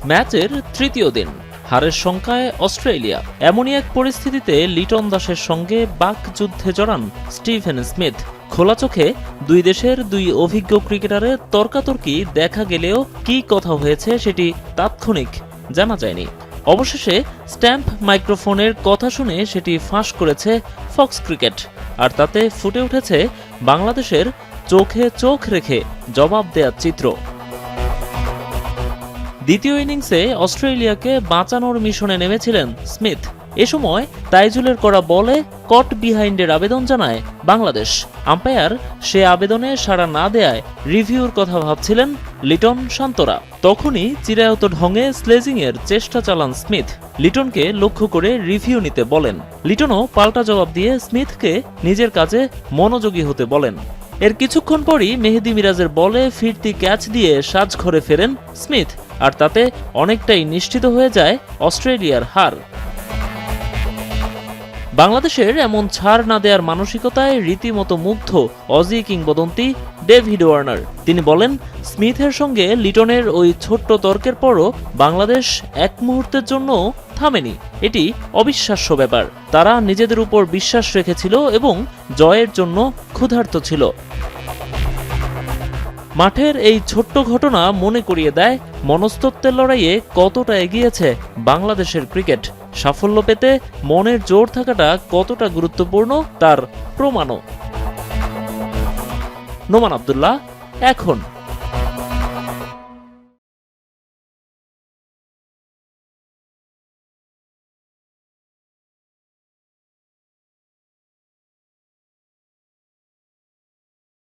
ম্যাচের তৃতীয় দিন, হারের শঙ্কায় অস্ট্রেলিয়া। এমনই এক পরিস্থিতিতে লিটন দাসের সঙ্গে বাকযুদ্ধে জড়ান স্টিভেন স্মিথ। খোলা চোখে দুই দেশের দুই অভিজ্ঞ ক্রিকেটারের তর্কাতর্কি দেখা গেলেও কী কথা হয়েছে সেটি তাৎক্ষণিক জানা যায়নি। অবশেষে স্ট্যাম্প মাইক্রোফোনের কথা শুনে সেটি ফাঁস করেছে ফক্স ক্রিকেট, আর তাতে ফুটে উঠেছে বাংলাদেশের চোখে চোখ রেখে জবাব দেওয়ার চিত্র। দ্বিতীয় ইনিংসে অস্ট্রেলিয়াকে বাঁচানোর মিশনে নেমেছিলেন স্মিথ। এ সময় তাইজুলের করা বলে কট বিহাইন্ডের আবেদন জানায় বাংলাদেশ। আম্পায়ার সে আবেদনে সাড়া না দেয়ায় রিভিউর কথা ভাবছিলেন লিটন শান্তরা। তখনই চিরায়ত ঢঙে স্লেজিংয়ের চেষ্টা চালান স্মিথ। লিটনকে লক্ষ্য করে রিভিউ নিতে বলেন। লিটনও পাল্টা জবাব দিয়ে স্মিথকে নিজের কাজে মনোযোগী হতে বলেন। এর কিছুক্ষণ পরই মেহেদী মিরাজের বলে ফিরতি ক্যাচ দিয়ে সাজঘরে ফেরেন স্মিথ, আর তাতে অনেকটাই নিশ্চিত হয়ে যায় অস্ট্রেলিয়ার হার। বাংলাদেশের এমন ছাড় না দেওয়ার মানসিকতায় রীতিমতো মুগ্ধ অজি কিংবদন্তি ডেভিড ওয়ার্নার। তিনি বলেন, স্মিথের সঙ্গে লিটনের ওই ছোট্ট তর্কের পরও বাংলাদেশ এক মুহূর্তের জন্য থামেনি। এটি অবিশ্বাস্য ব্যাপার। তারা নিজেদের উপর বিশ্বাস রেখেছিল এবং জয়ের জন্য ক্ষুধার্ত ছিল। মাঠের এই ছোট্ট ঘটনা মনে করিয়ে দেয় মনস্তত্ত্বের লড়াইয়ে কতটা এগিয়েছে বাংলাদেশের ক্রিকেট। সাফল্য পেতে মনের জোর থাকাটা কতটা গুরুত্বপূর্ণ তার প্রমাণও। নোমান আব্দুল্লাহ, এখন।